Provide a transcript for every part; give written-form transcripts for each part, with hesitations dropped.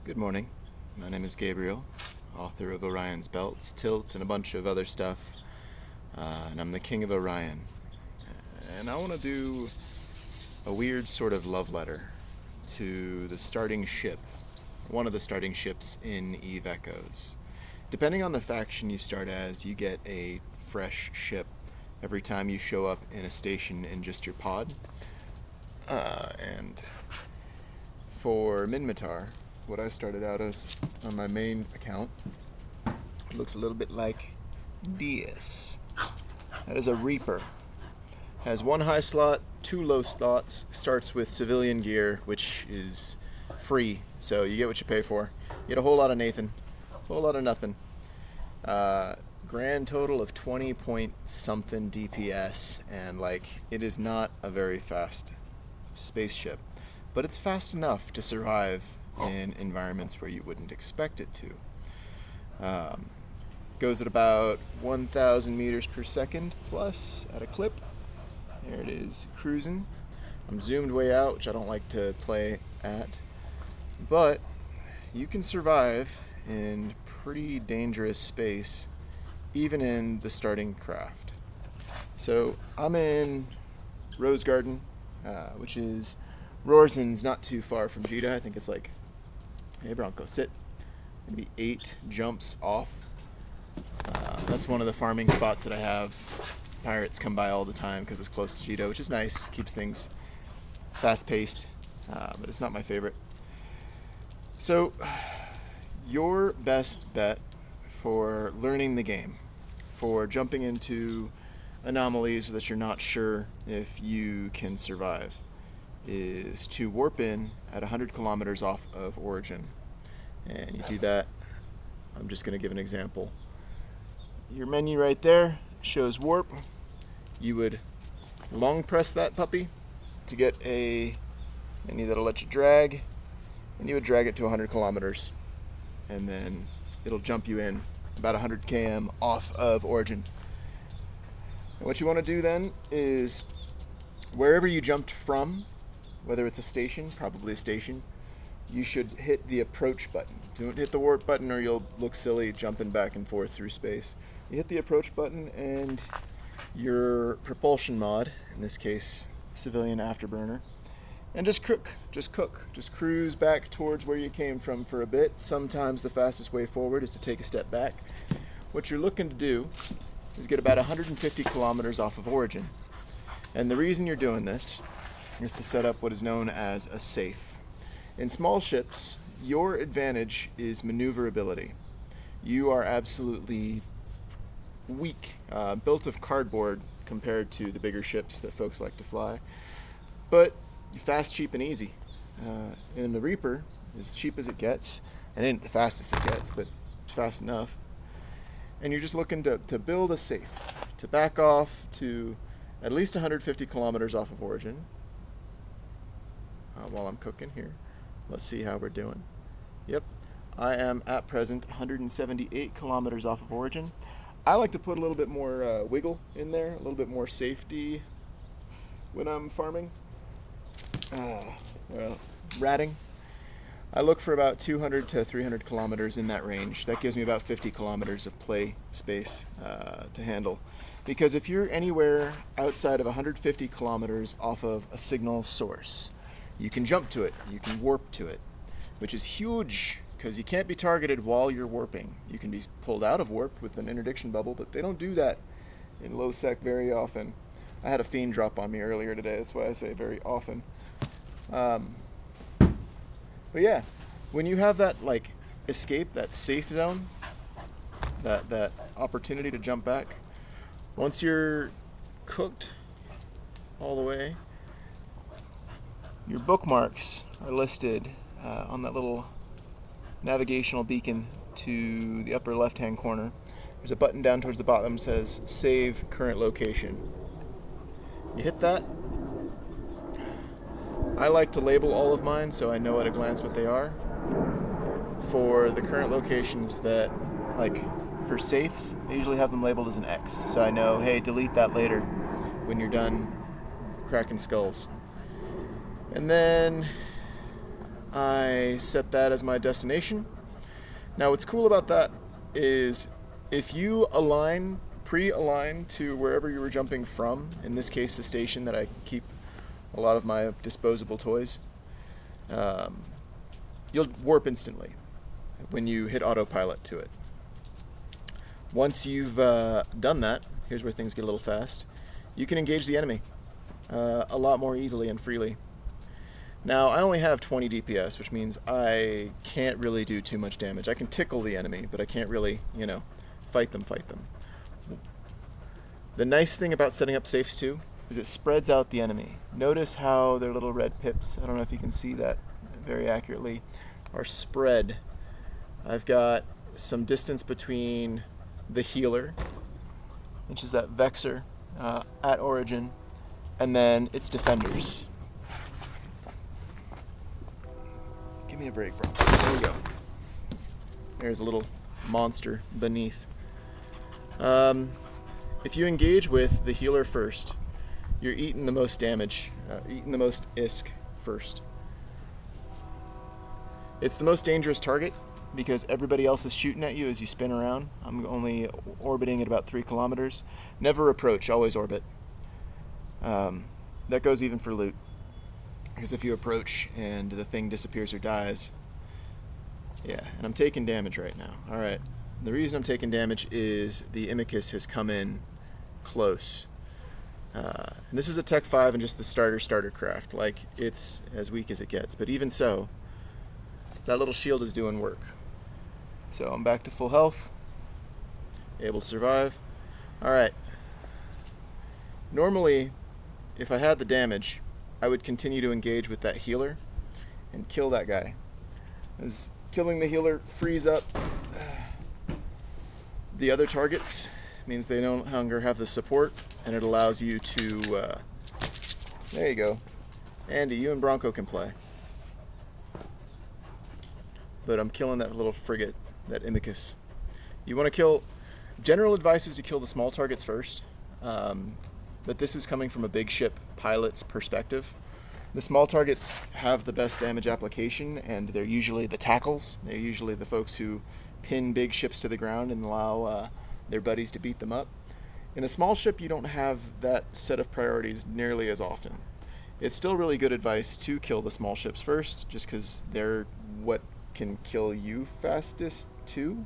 Good morning. My name is Gabriel, author of Orion's Belts, Tilt, and a bunch of other stuff. And I'm the King of Orion. And I want to do a weird sort of love letter to the starting ship, one of the starting ships in Eve Echoes. Depending on the faction you start as, you get a fresh ship every time you show up in a station in just your pod. And for Minmatar, what I started out as on my main account looks a little bit like this. That is a Reaper. Has one high slot, two low slots, starts with civilian gear, which is free, so you get what you pay for. You get a whole lot of Nathan, a whole lot of nothing. Grand total of 20 point something DPS, and it is not a very fast spaceship, but it's fast enough to survive in environments where you wouldn't expect it to. Goes at about 1,000 meters per second plus at a clip. There it is, cruising. I'm zoomed way out, which I don't like to play at, but you can survive in pretty dangerous space, even in the starting craft. So I'm in Rose Garden, which is Rorzin's, not too far from Jita. I think it's hey Bronco, sit. Maybe 8 jumps off. That's one of the farming spots that I have. Pirates come by all the time because it's close to Jita, which is nice. Keeps things fast-paced, but it's not my favorite. So, your best bet for learning the game, for jumping into anomalies that you're not sure if you can survive, is to warp in at 100 kilometers off of origin. And you do that, I'm just going to give an example. Your menu right there shows warp. You would long press that puppy to get a menu that'll let you drag, and you would drag it to 100 kilometers, and then it'll jump you in about 100 km off of origin. And what you want to do then is, wherever you jumped from, whether it's a station, probably a station, you should hit the approach button. Don't hit the warp button or you'll look silly jumping back and forth through space. You hit the approach button and your propulsion mod, in this case civilian afterburner, and just cook, just cruise back towards where you came from for a bit. Sometimes the fastest way forward is to take a step back. What you're looking to do is get about 150 kilometers off of origin. And the reason you're doing this is to set up what is known as a safe. In small ships, your advantage is maneuverability. You are absolutely weak, built of cardboard compared to the bigger ships that folks like to fly. But you're fast, cheap, and easy. And the Reaper is as cheap as it gets, and ain't the fastest it gets, but it's fast enough. And you're just looking to build a safe, to back off to at least 150 kilometers off of origin. While I'm cooking here, let's see how we're doing. Yep, I am at present 178 kilometers off of origin. I like to put a little bit more wiggle in there, a little bit more safety when I'm farming. Ratting. I look for about 200 to 300 kilometers in that range. That gives me about 50 kilometers of play space to handle. Because if you're anywhere outside of 150 kilometers off of a signal source, you can jump to it, you can warp to it, which is huge because you can't be targeted while you're warping. You can be pulled out of warp with an interdiction bubble, but they don't do that in low sec very often. I had a fiend drop on me earlier today, that's why I say very often. But yeah, when you have that escape, that safe zone, that opportunity to jump back, once you're cooked all the way, your bookmarks are listed on that little navigational beacon to the upper left-hand corner. There's a button down towards the bottom that says Save Current Location. You hit that. I like to label all of mine so I know at a glance what they are. For the current locations that, for safes, I usually have them labeled as an X, so I know, hey, delete that later when you're done cracking skulls. And then I set that as my destination. Now what's cool about that is if you pre-align to wherever you were jumping from, in this case the station that I keep a lot of my disposable toys, you'll warp instantly when you hit autopilot to it. Once you've done that, here's where things get a little fast, you can engage the enemy a lot more easily and freely. Now, I only have 20 DPS, which means I can't really do too much damage. I can tickle the enemy, but I can't really, fight them. The nice thing about setting up safes too is it spreads out the enemy. Notice how their little red pips, I don't know if you can see that very accurately, are spread. I've got some distance between the healer, which is that Vexor at origin, and then its defenders. Give me a break, bro. There we go. There's a little monster beneath. If you engage with the healer first, you're eating the most damage, eating the most ISK first. It's the most dangerous target because everybody else is shooting at you as you spin around. I'm only orbiting at about 3 kilometers. Never approach, always orbit. That goes even for loot. Because if you approach and the thing disappears or dies, yeah, and I'm taking damage right now. Alright, the reason I'm taking damage is the Imicus has come in close. And this is a Tech 5 and just the starter craft. Like, it's as weak as it gets. But even so, that little shield is doing work. So I'm back to full health, able to survive. Alright. Normally, if I had the damage, I would continue to engage with that healer and kill that guy. As killing the healer frees up the other targets, means they no longer have the support, and it allows you to, there you go. Andy, you and Bronco can play. But I'm killing that little frigate, that Imicus. You want to kill, general advice is to kill the small targets first. But this is coming from a big ship pilot's perspective. The small targets have the best damage application, and they're usually the tackles. They're usually the folks who pin big ships to the ground and allow their buddies to beat them up. In a small ship, you don't have that set of priorities nearly as often. It's still really good advice to kill the small ships first, just because they're what can kill you fastest too.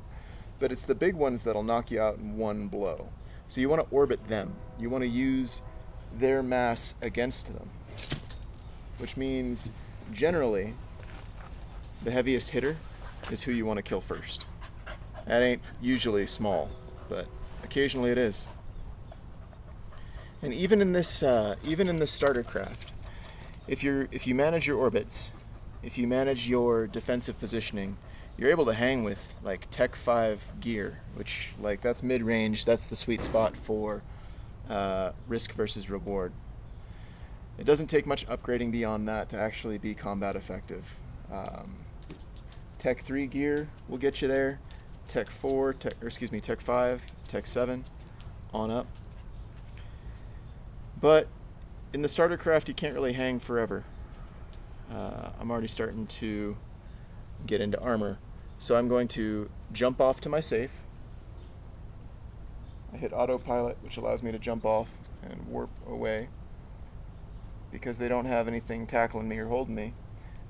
But it's the big ones that'll knock you out in one blow. So you want to orbit them. You want to use their mass against them. Which means, generally, the heaviest hitter is who you want to kill first. That ain't usually small, but occasionally it is. And even in this starter craft, if you manage your orbits, if you manage your defensive positioning, you're able to hang with like Tech 5 gear, which like that's mid-range. That's the sweet spot for risk versus reward. It doesn't take much upgrading beyond that to actually be combat effective. Tech 3 gear will get you there. Tech 5, Tech 7, on up. But in the starter craft, you can't really hang forever. I'm already starting to get into armor. So I'm going to jump off to my safe. I hit autopilot, which allows me to jump off and warp away because they don't have anything tackling me or holding me.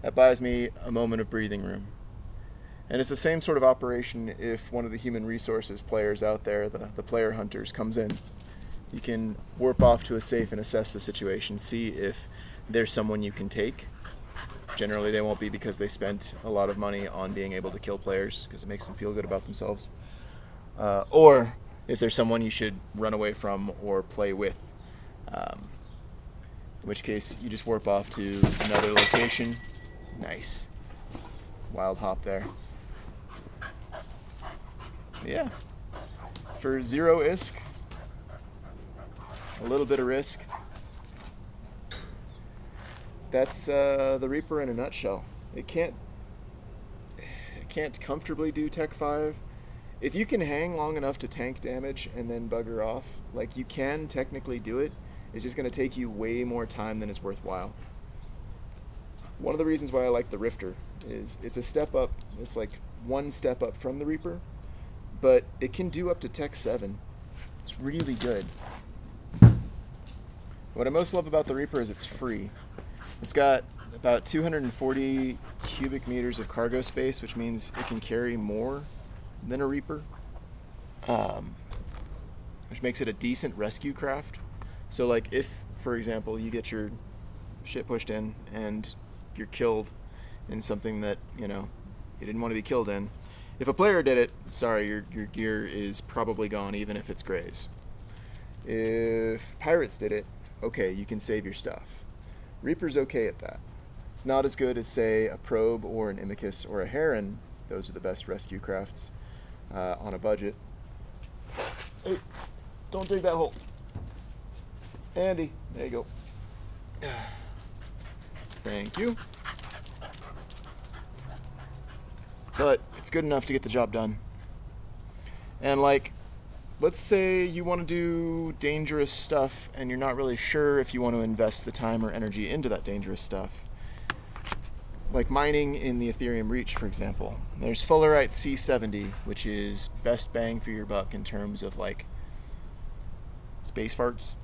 That buys me a moment of breathing room. And it's the same sort of operation if one of the human resources players out there, the player hunters, comes in. You can warp off to a safe and assess the situation, see if there's someone you can take. Generally they won't be because they spent a lot of money on being able to kill players because it makes them feel good about themselves. Or if there's someone you should run away from or play with. In which case you just warp off to another location. Nice. Wild hop there. Yeah. For 0 ISK, a little bit of risk. That's the Reaper in a nutshell. It can't comfortably do Tech 5. If you can hang long enough to tank damage and then bugger off, like you can technically do it. It's just going to take you way more time than is worthwhile. One of the reasons why I like the Rifter is it's a step up. It's like one step up from the Reaper, but it can do up to Tech 7. It's really good. What I most love about the Reaper is it's free. It's got about 240 cubic meters of cargo space, which means it can carry more than a Reaper, which makes it a decent rescue craft. So like if, for example, you get your shit pushed in and you're killed in something that, you didn't want to be killed in, if a player did it, sorry, your gear is probably gone even if it's Grays. If pirates did it, okay, you can save your stuff. Reaper's okay at that. It's not as good as, say, a Probe or an Imicus or a Heron. Those are the best rescue crafts on a budget. Hey, don't dig that hole. Andy, there you go. Thank you. But it's good enough to get the job done. And like, let's say you want to do dangerous stuff and you're not really sure if you want to invest the time or energy into that dangerous stuff. Like mining in the Ethereum Reach, for example. There's Fullerite C70, which is best bang for your buck in terms of like space farts.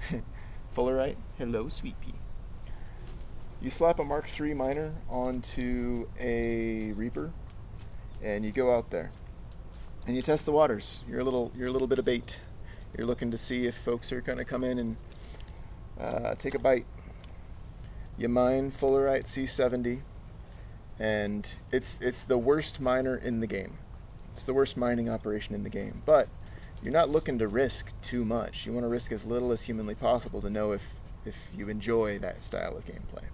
Fullerite, hello sweet pea. You slap a Mark III miner onto a Reaper and you go out there and you test the waters. You're a little bit of bait. You're looking to see if folks are gonna come in and take a bite. You mine Fullerite C70, and it's the worst miner in the game. It's the worst mining operation in the game. But you're not looking to risk too much. You want to risk as little as humanly possible to know if you enjoy that style of gameplay.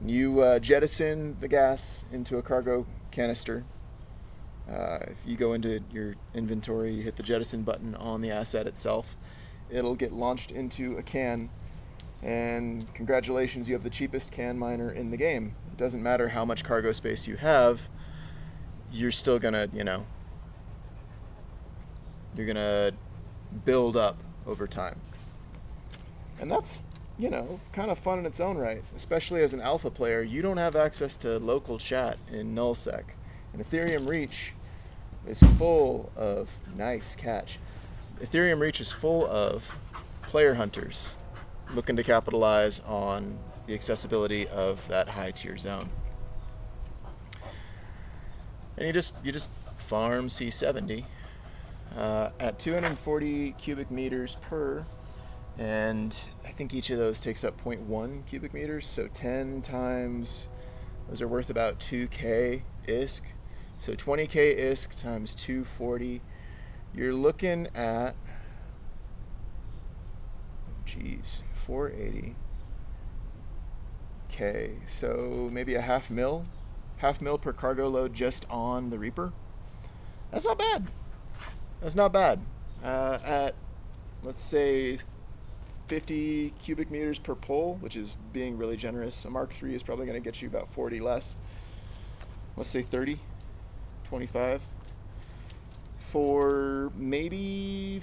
You jettison the gas into a cargo canister. If you go into your inventory, you hit the jettison button on the asset itself, it'll get launched into a can, and congratulations, you have the cheapest can miner in the game. It doesn't matter how much cargo space you have, you're still gonna, you're gonna build up over time. And that's, kind of fun in its own right, especially as an alpha player. You don't have access to local chat in nullsec. And Ethereum Reach is full of, nice catch. Ethereum Reach is full of player hunters looking to capitalize on the accessibility of that high tier zone. And you just farm C70 at 240 cubic meters per, and I think each of those takes up 0.1 cubic meters, so 10 times, those are worth about 2k ISK. So 20k ISK times 240, you're looking at, 480k. So maybe a half mil per cargo load just on the Reaper. That's not bad. At, let's say, 50 cubic meters per pull, which is being really generous. A Mark III is probably going to get you about 40 less. Let's say 30. 25 for maybe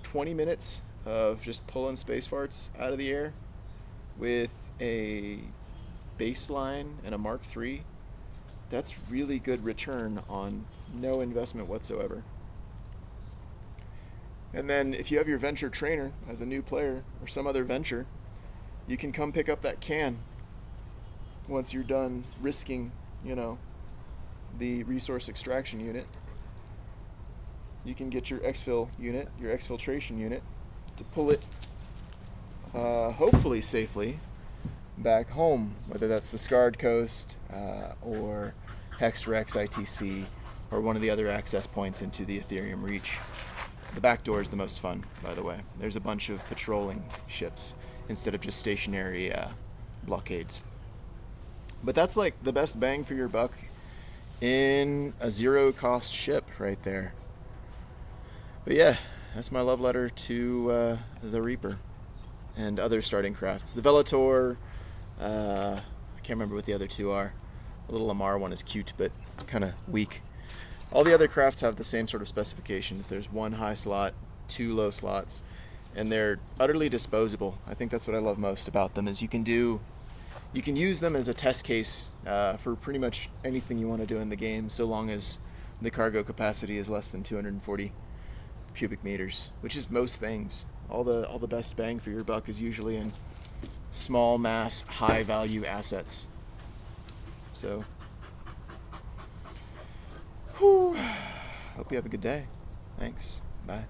20 minutes of just pulling space farts out of the air with a baseline and a Mark III. That's really good return on no investment whatsoever. And then if you have your venture trainer as a new player or some other venture, you can come pick up that can once you're done risking, the resource extraction unit. You can get your exfil unit, your exfiltration unit, to pull it hopefully safely back home, whether that's the Scarred Coast or Hex-Rex ITC or one of the other access points into the Ethereum Reach. The back door is the most fun, by the way. There's a bunch of patrolling ships instead of just stationary blockades. But that's like the best bang for your buck in a zero-cost ship right there. But yeah, that's my love letter to the Reaper and other starting crafts. The Velator, I can't remember what the other two are. The little Lamar one is cute, but kind of weak. All the other crafts have the same sort of specifications. There's one high slot, two low slots, and they're utterly disposable. I think that's what I love most about them, is you can do you can use them as a test case for pretty much anything you want to do in the game, so long as the cargo capacity is less than 240 cubic meters, which is most things. All the best bang for your buck is usually in small mass, high value assets. So, whew, hope you have a good day. Thanks. Bye.